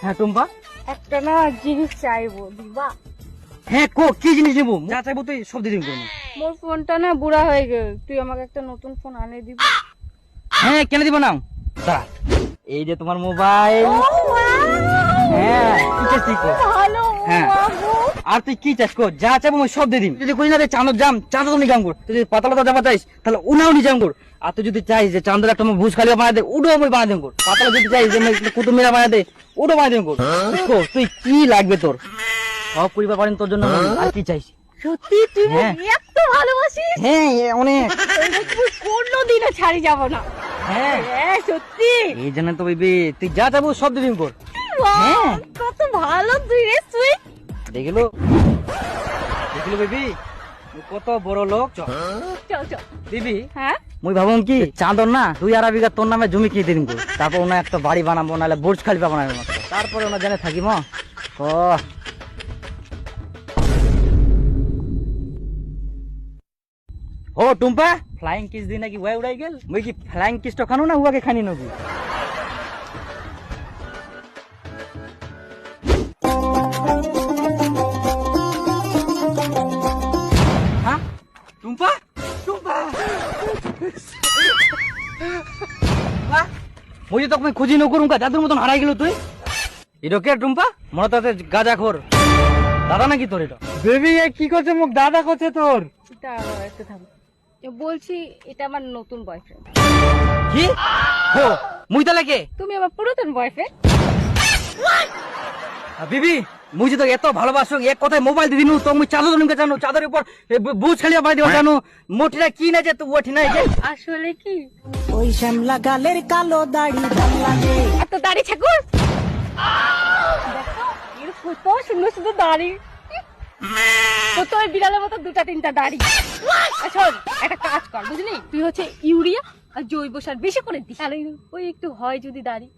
হ্যাঁ টুম্পা, একটা না জিনিস চাইবো, দিবা? হ্যাঁ কো কি জিনিস নেবো, যা চাইবো তুই সব দিয়ে দিন করবো। মোর ফোনটা না বুড়া হয়ে গেল, তুই আমাকে একটা নতুন ফোন আনে দিবি? হ্যাঁ কেন দিব না, দাঁড়া এই যে তোমার মোবাইল। হ্যাঁ কি চাস তুই কো? ভালো হ্যাঁ। বাবু। আর তুই কি চাস কো, যা চাইবো আমি সব দিয়ে দিম। যদি কই না রে চাঁদর জাম, চাঁদর নিজাম কর। তুই যদি পাতালতা যাবা চাইস তাহলে উনাও নিজাম কর। আর তুই যদি চাইস যে চাঁদের একটা ভুজ খালি বানাই দে, উডো আমি বানাই দেম কর। পাতালা যদি চাইস যে কুতুব মিরা বানাই দে, উডো বানাই দেম কর। কো তুই কি লাগবে তোর, সব পরিবার পারেন তোর জন্য। আর কি চাইস? সত্যি তুই হ্যাঁ। আমাকে এত ভালোবাসিস? হ্যাঁ অনেক। তুই কোনোদিনও ছাড়ি যাব না। হ্যাঁ হ্যাঁ সত্যি। এই জন্য তো বেবি তুই যা চাইবো সব দিয়ে দিম কর। বাহ, কত ভালো তুই রে, সুইট। দেখিলো দেখিলো বেবি কত বড় লোক। চল চল চল। দিবি। হ্যাঁ মুই ভাবুম কি চাঁদর না 2.5 বিঘা তোর নামে জমি কিনে দিন, তারপর ওনা একটা বাড়ি বানাবো, নাহলে বুর্জ খালিফা বানাবো, তারপরে ওনা জানে থাকিম। ও টুম্পা, ফ্লাইং কিস দি নাকি ওয়াই উড়াই গেল। মুই কি ফ্লাইং কিস তো খানো না উয়াকে খানি নবি? হ্যাঁ টুম্পা, টুম্পা মুই যে তোকে খুঁজি নকরুম কা দাদুর মতন হারাই গেল তুই। এটা কে টুম্পা? মনে তো গাঁজা খোর দাদা নাকি তোর? এটা বেবি এ কি করছে, মুখ দাদা করছে তোর? দাঁড়াও একটু থাম। বলছি এটা আমার নতুন বয়ফ্রেন্ড। কি হো মুই তাহলে কে? তুমি আমার পুরাতন বয়ফ্রেন্ড। বিবি মুই যে তো এত ভালোবাসো, এক কথায় মোবাইল দিয়ে দিনু তো মুই চাদর নিকে জানো, চাদরের উপর বুঝ খালিয়া বাই দিও জানো। মোটিরা কি না যে তুই ওঠি নাই যে আসলে কি ওই শ্যামলা গালের কালো দাড়ি ভাল লাগে। এত দাড়ি ঠাকুর? দেখো এর কত সুন্দর সুন্দর দাড়ি, কত ওই বিড়ালের মতো 2-3টা দাড়ি। শোন একটা কাজ কর বুঝলি, তুই হচ্ছে ইউরিয়া আর জৈব সার বেশি করে দিস, তাহলে ওই একটু হয় যদি দাড়ি।